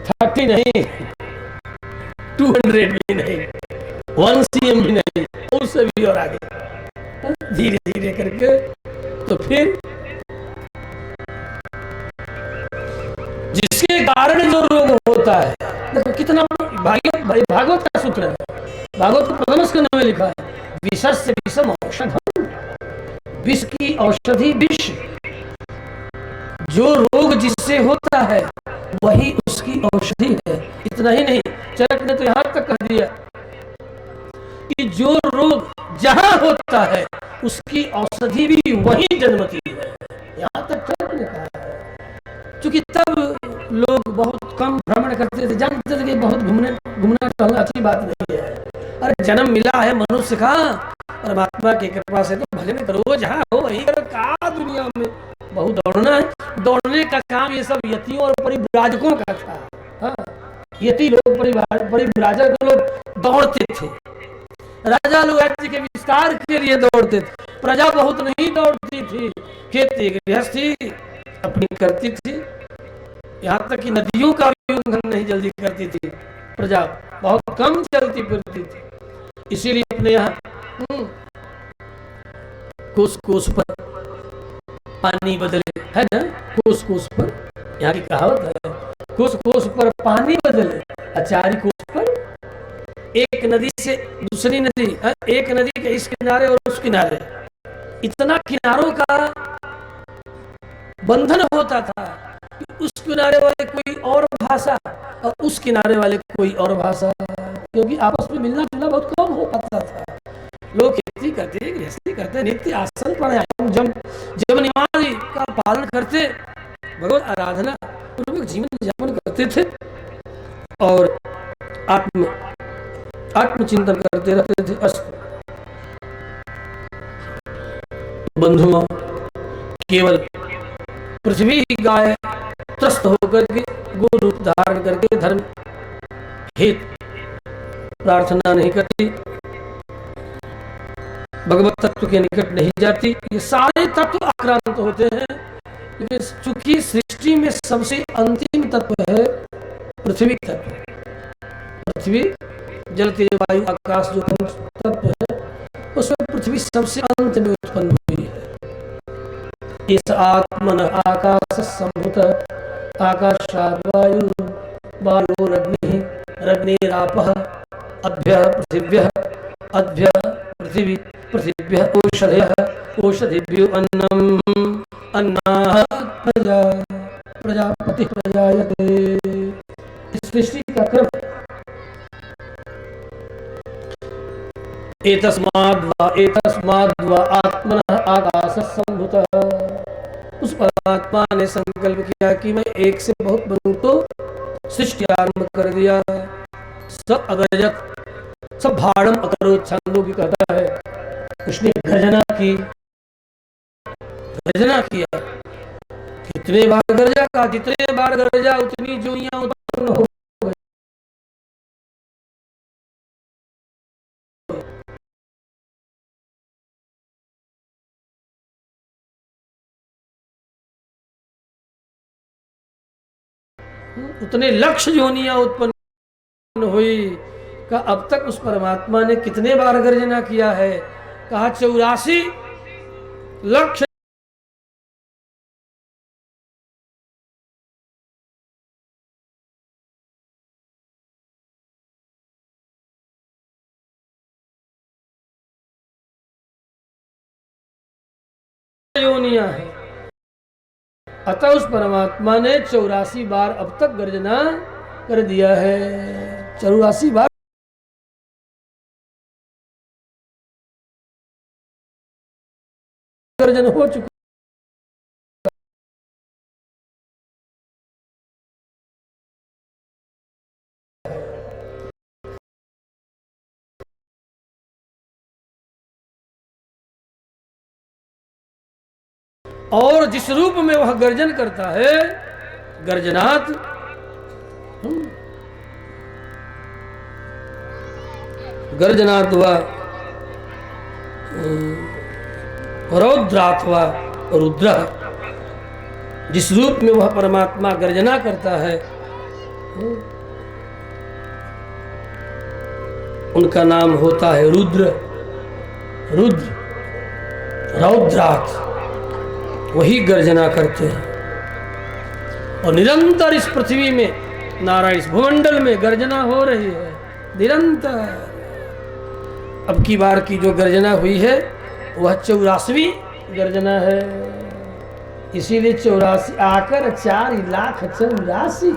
30 नहीं, 200 भी नहीं, 1 cm भी नहीं, उससे भी और आगे, धीरे धीरे करके। तो फिर जिसके कारण जो रोग होता है, देखो कितना भागवत का सूत्र है, भागवत के प्रथम स्कंध में लिखा है, विषस्य विषम औषधम, विष की औषधि विष। जो रोग जिससे होता है वही उसकी औषधि है। इतना ही नहीं, चरक ने तो यहां तक कह दिया कि जो रोग जहां होता है उसकी औषधि भी वही जन्मती है। यहां तक चरक ने कहा है। क्योंकि तब लोग बहुत कम भ्रमण करते थे, जानते थे कि बहुत घूमना टहलना अच्छी बात नहीं है। अरे जन्म मिला है मनुष्य का, परमात्मा की कृपा से तो भले में करो, जहाँ हो वही करो। का दुनिया में बहुत दौड़ना है, दौड़ने का काम ये सब यतियों और परिव्राजकों का था। हाँ, यति लोग, परिव्राजक लोग दौड़ते थे, राजा लोग राज्य के विस्तार के लिए दौड़ते थे, प्रजा बहुत नहीं दौड़ती थी। खेती गृहस्थी अपनी करती थी, यहाँ तक कि नदियों का भी उल्लंघन नहीं जल्दी करती थी, प्रजा बहुत कम चलती फिरती थी। इसीलिए अपने यहाँ कोस कोस पर पानी बदले, है ना, कोस कोस पर, यहाँ की कहावत है, कोस कोस पर पानी बदले, चारी कोस पर एक नदी से दूसरी नदी, एक नदी के इस किनारे और उस किनारे, इतना किनारों का बंधन होता था कि उस किनारे वाले कोई और भाषा और उस किनारे वाले कोई और भाषा, क्योंकि आपस में मिलना जुलना बहुत कम हो पाता था। लोग खेती करते, गृहस्थी करते, नित्य आसन प्राणायाम जब नियमावली का पालन करते, भगवत आराधना पूर्वक जीवन यापन करते थे और आत्मचिंतन करते रहते थे। अस्त बंधुओं, केवल पृथ्वी गाय त्रस्त होकर के गो रूप धारण करके धर्म हित प्रार्थना नहीं करती, भगवत तत्व के निकट नहीं जाती। ये सारे तत्व आक्रांत होते हैं, लेकिन चूंकि सृष्टि में सबसे अंतिम तत्व है पृथ्वी तत्व, पृथ्वी जल तेज वायु आकाश जो तत्व है, उसमें पृथ्वी सबसे अंत में उत्पन्न हुई है। इस आत्मन आकाश संभूत आकाशाद वायु वायुरग्नि रग्निरापः अभ्य पृथिव्यः अभ्य पृथिवी पृथिव्यः ओषधयः ओषधिभ्यो अन्नम् अन्नात् प्रजा प्रजापति प्रजायते। इस सृष्टि का क्रम एतस्माद्वा आत्मनः आकाशः संभूतः। उस परमात्मा ने संकल्प किया कि मैं एक से बहुत बनूं, तो सृष्टि आरंभ कर दिया। सब अगरजत सब भाड़म अकरो, छंदोगी कहता है, उसने गर्जना की, गर्जना किया। कितने बार गर्जा का, जितने बार गर्जा उतनी जोनियां उत्पन्न हो गई। उतने लक्ष्य जोनियां उत्पन्न हुई। का अब तक उस परमात्मा ने कितने बार गर्जना किया है? कहा 84 लक्ष योनियां है। अतः उस परमात्मा ने 84 बार अब तक गर्जना कर दिया है। 84 बार गर्जन हो चुका। और जिस रूप में वह गर्जन करता है, गर्जनात् गर्जनात्वा रौद्रात्वा रुद्र, जिस रूप में वह परमात्मा गर्जना करता है, उनका नाम होता है रुद्र। रुद्र, रौद्रात, वही गर्जना करते हैं। और निरंतर इस पृथ्वी में, नारायण, इस भूमंडल में गर्जना हो रही है निरंतर। अब की बार की जो गर्जना हुई है वह 84वीं गर्जना है। इसीलिए 84 आकर 4,84,000।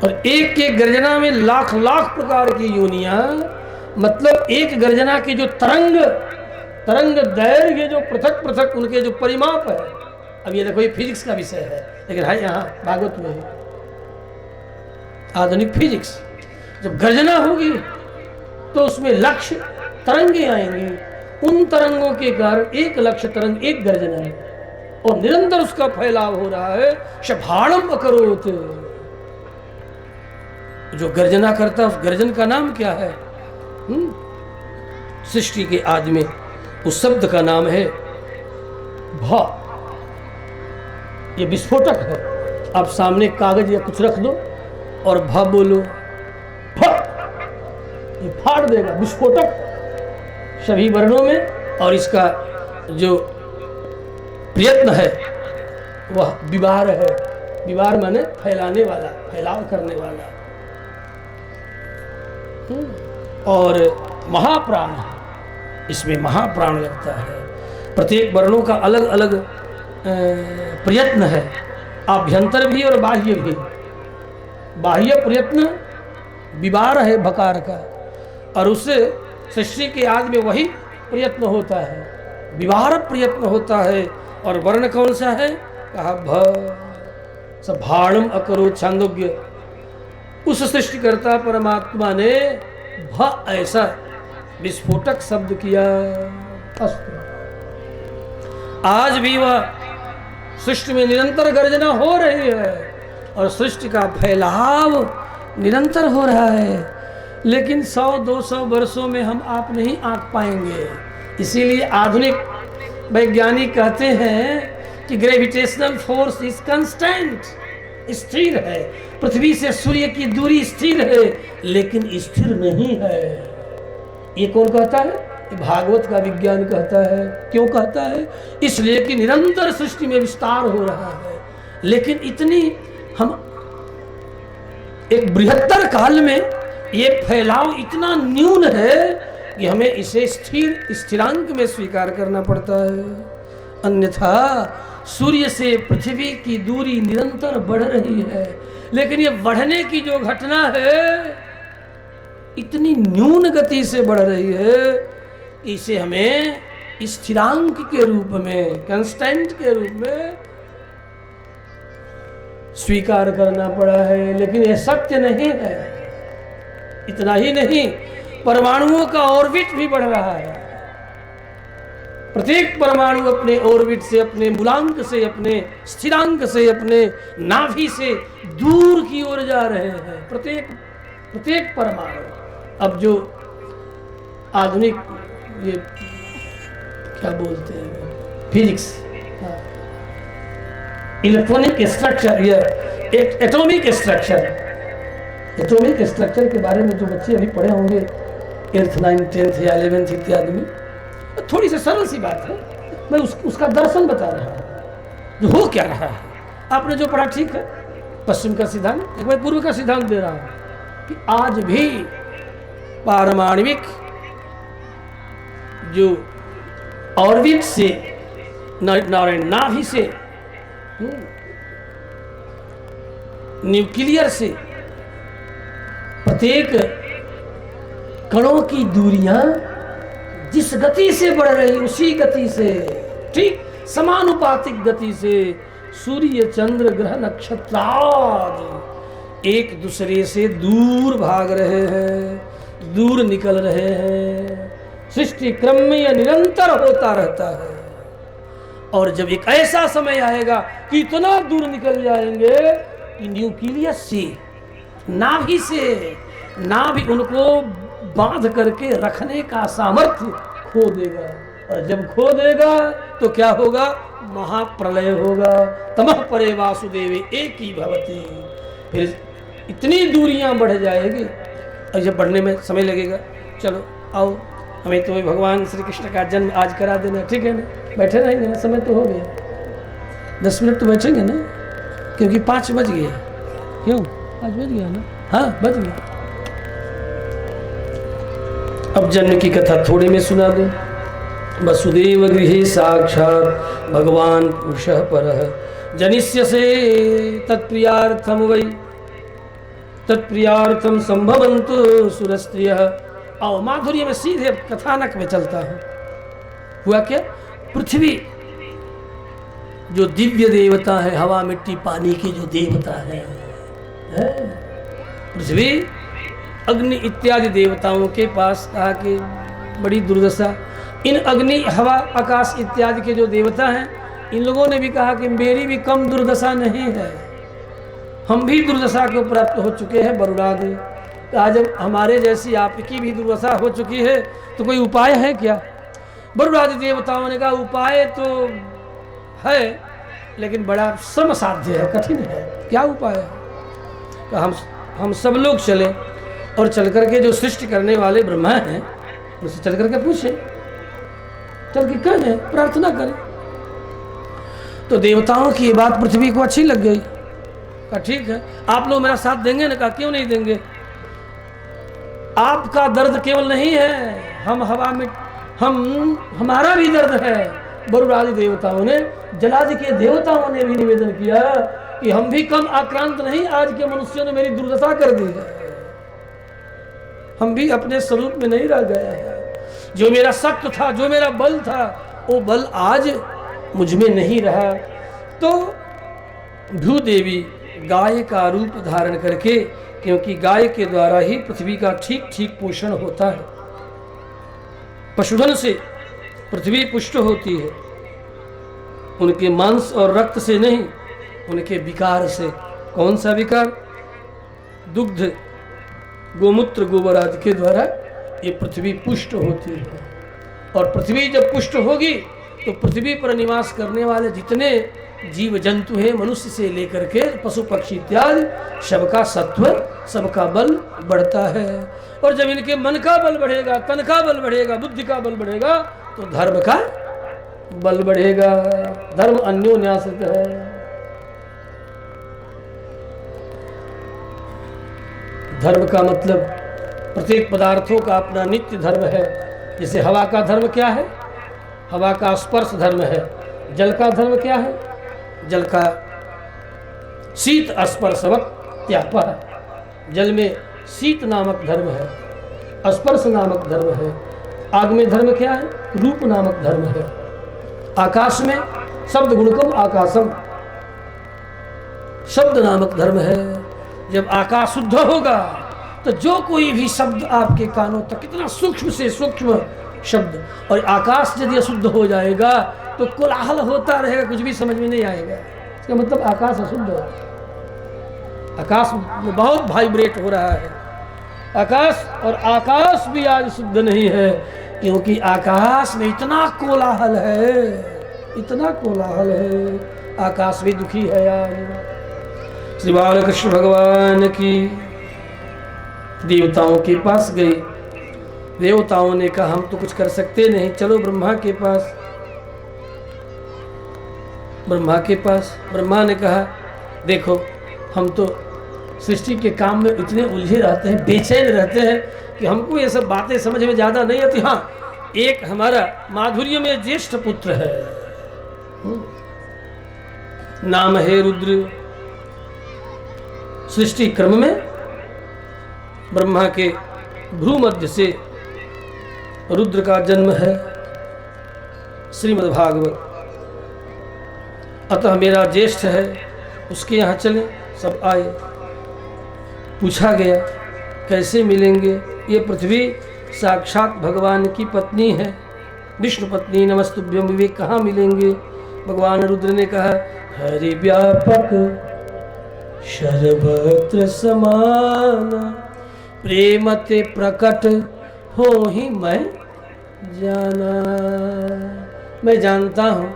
और एक एक गर्जना में लाख लाख प्रकार की योनियां, मतलब एक गर्जना की जो तरंग दैर्घ्य जो पृथक पृथक उनके जो परिमाप है। अब ये देखो, ये फिजिक्स का विषय है, लेकिन है यहाँ भागवत में है आधुनिक फिजिक्स। जब गर्जना होगी तो उसमें लक्ष्य तरंगे आएंगी, उन तरंगों के कारण एक लक्ष्य तरंग, एक गर्जना है, और निरंतर उसका फैलाव हो रहा है। शभाणम अकरोत, जो गर्जना करता है उस गर्जन का नाम क्या है? सृष्टि के आदि में उस शब्द का नाम है भ। ये विस्फोटक है। आप सामने कागज या कुछ रख दो और भ बोलो, भ, ये फाड़ देगा। विस्फोटक सभी वर्णों में। और इसका जो प्रयत्न है वह विवार है। विवार माने फैलाने वाला, फैलाव करने वाला। और महाप्राण, इसमें महाप्राण लगता है। प्रत्येक वर्णों का अलग अलग प्रयत्न है, आभ्यंतर भी और बाह्य भी। बाह्य प्रयत्न विवार है भकार का, और उससे सृष्टि के आदि में वही प्रयत्न होता है, विवार प्रयत्न होता है। और वर्ण कौन सा है? कहा भ। सभाणम अकरो छांदोग्य। उस सृष्टिकर्ता परमात्मा ने भ ऐसा विस्फोटक शब्द किया। आज भी वह सृष्टि में निरंतर गर्जना हो रही है और सृष्टि का फैलाव निरंतर हो रहा है, लेकिन 100-200 वर्षों में हम आप नहीं आंक पाएंगे। इसीलिए आधुनिक वैज्ञानिक कहते हैं कि ग्रेविटेशनल फोर्स इज कांस्टेंट, स्थिर है। पृथ्वी से सूर्य की दूरी स्थिर है, लेकिन स्थिर नहीं है। ये कौन कहता है? भागवत का विज्ञान कहता है। क्यों कहता है? इसलिए कि निरंतर सृष्टि में विस्तार हो रहा है, लेकिन इतनी हम एक बृहत्तर काल में ये फैलाव इतना न्यून है कि हमें इसे स्थिरांक में स्वीकार करना पड़ता है। अन्यथा सूर्य से पृथ्वी की दूरी निरंतर बढ़ रही है, लेकिन ये बढ़ने की जो घटना है इतनी न्यून गति से बढ़ रही है कि इसे हमें स्थिरांक के रूप में, कांस्टेंट के रूप में स्वीकार करना पड़ा है। लेकिन यह सत्य नहीं है। इतना ही नहीं, परमाणुओं का ऑर्बिट भी बढ़ रहा है। प्रत्येक परमाणु अपने ऑर्बिट से, अपने मूलांक से, अपने स्थिरांक से, अपने नाभि से दूर की ओर जा रहे हैं। प्रत्येक परमाणु। अब जो आधुनिक ये क्या बोलते हैं, फिजिक्स, इलेक्ट्रॉनिक स्ट्रक्चर, ये एटॉमिक स्ट्रक्चर के बारे में जो बच्चे अभी पढ़े होंगे 8th 9th 10th या 11th इत्यादि में, थोड़ी सी सरल सी बात है। मैं उसका दर्शन बता रहा हूँ जो हो क्या रहा है। आपने जो पढ़ा ठीक है, पश्चिम का सिद्धांत, एक मैं पूर्व का सिद्धांत दे रहा हूँ कि आज भी पारमाणविक जो ऑर्बिट से, नाभि से, न्यूक्लियर से प्रत्येक कणों की दूरियां जिस गति से बढ़ रही, उसी गति से, ठीक समानुपातिक गति से सूर्य, चंद्र, ग्रह, नक्षत्र आदि एक दूसरे से दूर भाग रहे हैं, दूर निकल रहे हैं। सृष्टि क्रम में यह निरंतर होता रहता है। और जब एक ऐसा समय आएगा कि इतना दूर निकल जाएंगे कि न्यूक्लियस से, नाभि उनको बांध करके रखने का सामर्थ्य खो देगा। और जब खो देगा तो क्या होगा? महाप्रलय होगा। तमः परे वासुदेवे एकी भवति। फिर इतनी दूरियां बढ़ जाएगी और जब बढ़ने में समय लगेगा। चलो आओ, हमें तुम्हें भगवान श्री कृष्ण का जन्म आज करा देना, ठीक है ना? बैठे रहेंगे ना, समय तो हो गया, 10 मिनट तो बैठेंगे ना, क्योंकि 5 बज गए। क्यों 5 बज गया ना? हाँ बज गया। अब जन्म की कथा थोड़े में सुना दूं। वसुदेव गृहे साक्षात् भगवान पुरुषः परः जनिष्यसे तत्प्रियार्थम वै तत्प्रियार्थम संभवन्तु सुरस्त्रियः। आओ माधुर्य में सीधे कथानक में चलता हूँ। हुआ क्या? पृथ्वी जो दिव्य देवता है, हवा मिट्टी पानी की जो देवता है, पृथ्वी अग्नि इत्यादि देवताओं के पास कहा कि बड़ी दुर्दशा। इन अग्नि हवा आकाश इत्यादि के जो देवता हैं, इन लोगों ने भी कहा कि मेरी भी कम दुर्दशा नहीं है, हम भी दुर्दशा को प्राप्त हो चुके हैं वरुणादि। कहा जब हमारे जैसी आपकी भी दुर्दशा हो चुकी है तो कोई उपाय है क्या? वरुणादि देवताओं ने कहा उपाय तो है, लेकिन बड़ा श्रम साध्य है, कठिन है। क्या उपाय है? तो हम सब लोग चले और चल करके जो सृष्टि करने वाले ब्रह्मा हैं उनसे चल करके पूछें, चल के कहें, प्रार्थना करें। तो देवताओं की ये बात पृथ्वी को अच्छी लग गई। कहा ठीक है, आप लोग मेरा साथ देंगे ना? कहा क्यों नहीं देंगे, आपका दर्द केवल नहीं है, हम हवा में हमारा भी दर्द है। वरुणादि देवताओं ने, जलादि के देवताओं ने भी निवेदन किया कि हम भी कम आक्रांत नहीं, आज के मनुष्यों ने मेरी दुर्दशा कर दी है, हम भी अपने स्वरूप में नहीं रह गए हैं। जो मेरा शक्त था, जो मेरा बल था, वो बल आज मुझ में नहीं रहा। तो भूदेवी गाय का रूप धारण करके, क्योंकि गाय के द्वारा ही पृथ्वी का ठीक ठीक पोषण होता है, पशुधन से पृथ्वी पुष्ट होती है, उनके मांस और रक्त से नहीं, उनके विकार से। कौन सा विकार? दुग्ध, गोमूत्र, गोबर आदि के द्वारा ये पृथ्वी पुष्ट होती है। और पृथ्वी जब पुष्ट होगी तो पृथ्वी पर निवास करने वाले जितने जीव जंतु हैं, मनुष्य से लेकर के पशु पक्षी इत्यादि, सबका सत्व, सबका बल बढ़ता है। और जब इनके मन का बल बढ़ेगा, तन का बल बढ़ेगा, बुद्धि का बल बढ़ेगा, तो धर्म का बल बढ़ेगा। धर्म अन्योन्याश्रित है। धर्म का मतलब प्रत्येक पदार्थों का अपना नित्य धर्म है। जैसे हवा का धर्म क्या है? हवा का स्पर्श धर्म है। जल का धर्म क्या है? जल का शीत स्पर्शवत् त्यापः। जल में शीत नामक धर्म है, स्पर्श नामक धर्म है। आग में धर्म क्या है? रूप नामक धर्म है। आकाश में शब्द गुणकम आकाशम, शब्द नामक धर्म है। जब आकाश शुद्ध होगा तो जो कोई भी शब्द आपके कानों तक, कितना सूक्ष्म से सूक्ष्म शब्द, और आकाश यदि अशुद्ध हो जाएगा तो कोलाहल होता रहेगा, कुछ भी समझ में नहीं आएगा। इसका मतलब आकाश अशुद्ध है। आकाश में बहुत वाइब्रेट हो रहा है आकाश, और आकाश भी आज शुद्ध नहीं है, क्योंकि आकाश में इतना कोलाहल है, इतना कोलाहल है। आकाश भी दुखी है यार। श्री बालकृष्ण भगवान की देवताओं के पास गई। देवताओं ने कहा हम तो कुछ कर सकते नहीं, चलो ब्रह्मा के पास। ब्रह्मा के पास ब्रह्मा ने कहा देखो, हम तो सृष्टि के काम में इतने उलझे रहते हैं, बेचैन रहते हैं कि हमको ये सब बातें समझ में ज़्यादा नहीं आती। हाँ, एक हमारा माधुर्य में ज्येष्ठ पुत्र है, नाम है रुद्र। सृष्टि क्रम में ब्रह्मा के भ्रूमध्य से रुद्र का जन्म है, श्रीमद्भागवत। अतः मेरा ज्येष्ठ है, उसके यहाँ चले। सब आए, पूछा गया कैसे मिलेंगे? ये पृथ्वी साक्षात भगवान की पत्नी है, विष्णु पत्नी नमस्तुभ्यं, विवेक कहाँ मिलेंगे? भगवान रुद्र ने कहा हरि व्यापक सर्वत्र समान, प्रेम ते प्रकट हो ही मैं जाना। मैं जानता हूँ।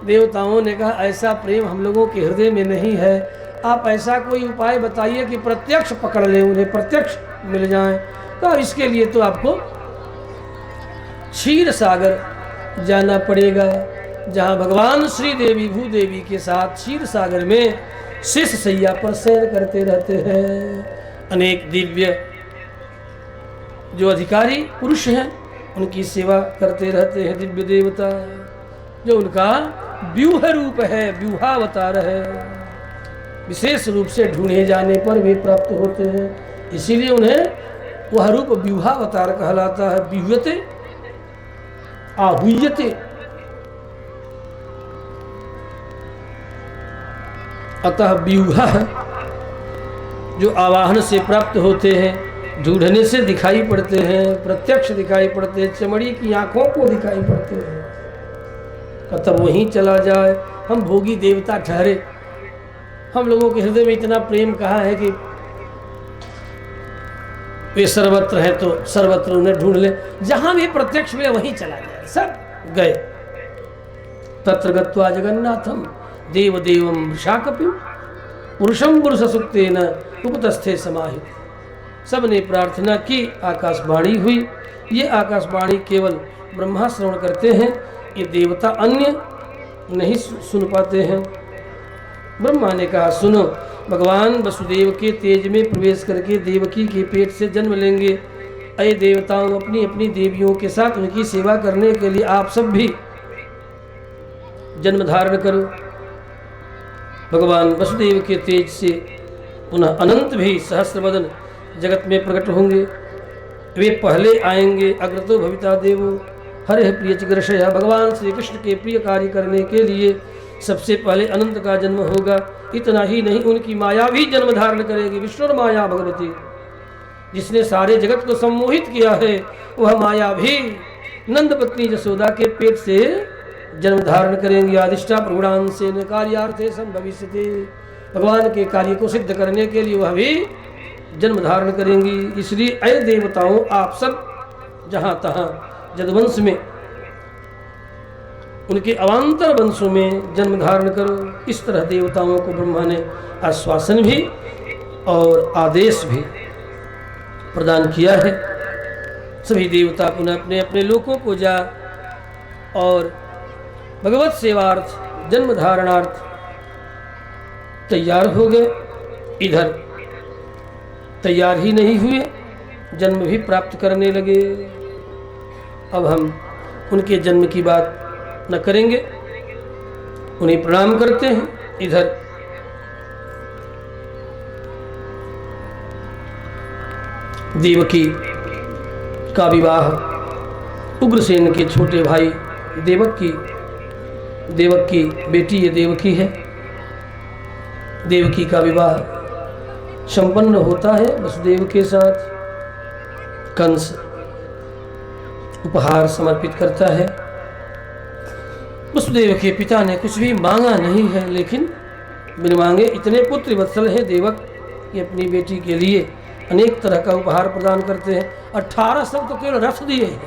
देवताओं ने कहा ऐसा प्रेम हम लोगों के हृदय में नहीं है, आप ऐसा कोई उपाय बताइए कि प्रत्यक्ष पकड़ लें, उन्हें प्रत्यक्ष मिल जाएं। तो इसके लिए तो आपको क्षीर सागर जाना पड़ेगा, जहाँ भगवान श्री देवी भूदेवी के साथ क्षीर सागर में शेष सैया पर सैर करते रहते हैं। अनेक दिव्य जो अधिकारी पुरुष हैं उनकी सेवा करते रहते हैं। दिव्य देवता जो उनका व्यूह रूप है, व्यूहावतार है, विशेष रूप से ढूंढे जाने पर वे प्राप्त होते हैं। इसीलिए उन्हें वह रूप व्यूहावतार कहलाता है। व्यूहते आहूयते, अतः व्यूहा जो आवाहन से प्राप्त होते हैं, ढूंढने से दिखाई पड़ते हैं, प्रत्यक्ष दिखाई पड़ते हैं, चमड़ी की आंखों को दिखाई पड़ते हैं। तब वहीं चला जाए। हम भोगी देवता ठहरे, हम लोगों के हृदय में इतना प्रेम कहाँ है कि वे सर्वत्र है तो सर्वत्र उन्हें ढूंढ ले, जहां भी प्रत्यक्ष मिले वहीं चला जाए। सब गए। तत्र गत्वा जगन्नाथम देव देवम वृषाकपिम पुरुषम पुरुष सुक्तेन उपतस्थे समाहित। सबने प्रार्थना की, आकाशवाणी हुई। ये आकाशवाणी केवल ब्रह्मा श्रवण करते हैं, ये देवता अन्य नहीं सुन पाते हैं। ब्रह्मा ने कहा, सुनो, भगवान वसुदेव के तेज में प्रवेश करके देवकी के पेट से जन्म लेंगे। अये देवताओं, अपनी अपनी देवियों के साथ उनकी सेवा करने के लिए आप सब भी जन्म धारण करो। भगवान वसुदेव के तेज से पुनः अनंत भी सहस्रवदन जगत में प्रकट होंगे। वे पहले आएंगे। अग्रतो भविता देवो हरे प्रिय चिग्रशया। भगवान श्री कृष्ण के प्रिय कार्य करने के लिए सबसे पहले अनंत का जन्म होगा। इतना ही नहीं, उनकी माया भी जन्म धारण करेगी। विष्णु माया भगवती, जिसने सारे जगत को सम्मोहित किया है, वह माया भी नंद पत्नी यशोदा के पेट से जन्म धारण करेंगी। आदिष्टा प्रगुणान से न कार्यार्थे संभविष्यति। भगवान के कार्य को सिद्ध करने के लिए वह भी जन्म धारण करेंगी। इसलिए अय देवताओं, आप सब जहाँ तहाँ जदवंश में, उनके अवान्तर वंशों में जन्म धारण करो। इस तरह देवताओं को ब्रह्मा ने आश्वासन भी और आदेश भी प्रदान किया है। सभी देवता पुनः अपने अपने लोकों को जा और भगवत सेवार्थ, जन्म धारणार्थ तैयार हो गए। इधर तैयार ही नहीं हुए, जन्म भी प्राप्त करने लगे। अब हम उनके जन्म की बात न करेंगे, उन्हें प्रणाम करते हैं। इधर देवकी का विवाह उग्रसेन के छोटे भाई देवक की बेटी ये देवकी है। देवकी का विवाह संपन्न होता है वसुदेव के साथ। कंस उपहार समर्पित करता है। वसुदेव के पिता ने कुछ भी मांगा नहीं है, लेकिन बिन मांगे इतने पुत्र वत्सल है देवक कि अपनी बेटी के लिए अनेक तरह का उपहार प्रदान करते हैं। 18 सब तो केवल रथ दिए हैं।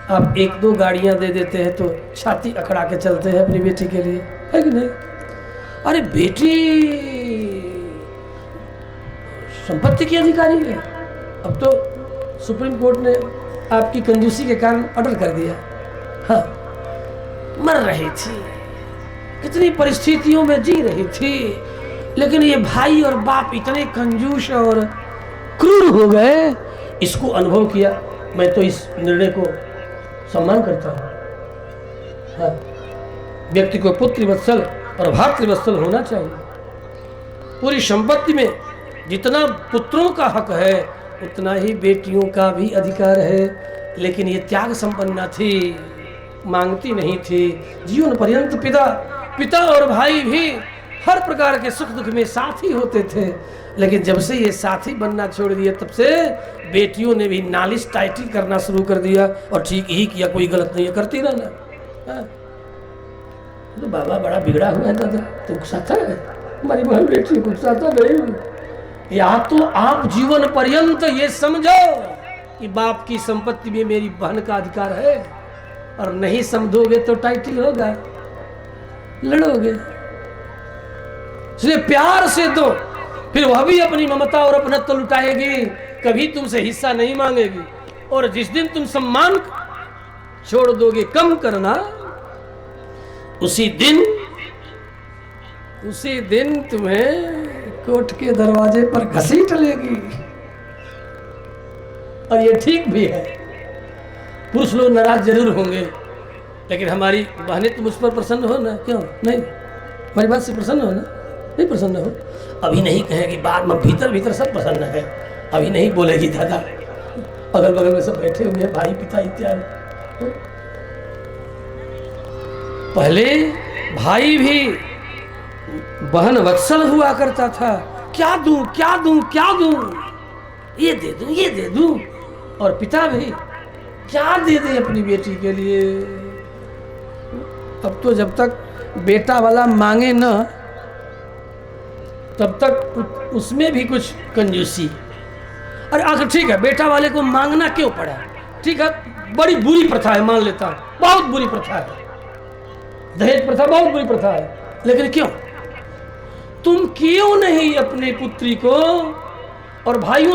आप 1-2 गाड़ियां दे देते हैं तो छाती अकड़ा के चलते हैं अपनी बेटी के लिए, है कि नहीं? अरे बेटी संपत्ति की अधिकारी है। अब तो सुप्रीम कोर्ट ने आपकी कंजूसी के कारण ऑर्डर कर दिया। हाँ, मर रही थी, कितनी परिस्थितियों में जी रही थी, लेकिन ये भाई और बाप इतने कंजूस और क्रूर हो गए, इसको अनुभव किया। मैं तो इस निर्णय को सम्मान करता हूँ। हाँ, व्यक्ति को पुत्र वत्सल और भातृवत्सल होना चाहिए। पूरी संपत्ति में जितना पुत्रों का हक है उतना ही बेटियों का भी अधिकार है। लेकिन ये त्याग संपन्ना थी, मांगती नहीं थी। जीवन पर्यंत पिता और भाई भी हर प्रकार के सुख दुख में साथी होते थे, लेकिन जब से ये साथी बनना छोड़ दिया तब से बेटियों ने भी नालिश टाइटी करना शुरू कर दिया। और ठीक ही किया, कोई गलत नहीं है, करती रहना। तो बाबा बड़ा बिगड़ा हुआ है दादा, तो गुस्साता है, हमारी बहन बेटी गुस्साता नहीं। या तो आप जीवन पर्यंत ये समझो कि बाप की संपत्ति में मेरी बहन का अधिकार है, और नहीं समझोगे तो टाइटल होगा, लड़ोगे। इसलिए प्यार से दो, फिर वह भी अपनी ममता और अपनत्व लुटाएगी, कभी तुमसे हिस्सा नहीं मांगेगी। और जिस दिन तुम सम्मान छोड़ दोगे कम करना, उसी दिन तुम्हें कोर्ट के दरवाजे पर घसीट लेगी। और ये ठीक भी है। पुरुष लोग नाराज जरूर होंगे, लेकिन हमारी बहनें तुम उस पर प्रसन्न हो ना? क्यों नहीं? हमारी बात से प्रसन्न हो ना? नहीं प्रसन्न हो? अभी नहीं कहेगी, बाद में भीतर भीतर सब प्रसन्न है, अभी नहीं बोलेगी। दादा अगल बगल में सब बैठे हुए हैं, भाई पिता इत्यादि। पहले भाई भी बहन वत्सल हुआ करता था, क्या दूं क्या दूं क्या दूं, ये दे दूं। और पिता भी क्या दे दे अपनी बेटी के लिए। अब तो जब तक बेटा वाला मांगे न, तब तक उसमें भी कुछ कंजूसी। अरे आखिर ठीक है, बेटा वाले को मांगना क्यों पड़ा? ठीक है, बड़ी बुरी प्रथा है, मान लेता हूं, बहुत बुरी प्रथा है, दहेज प्रथा बहुत बुरी प्रथा है। लेकिन क्यों? तुम क्यों नहीं अपनी पुत्री को और भाइयों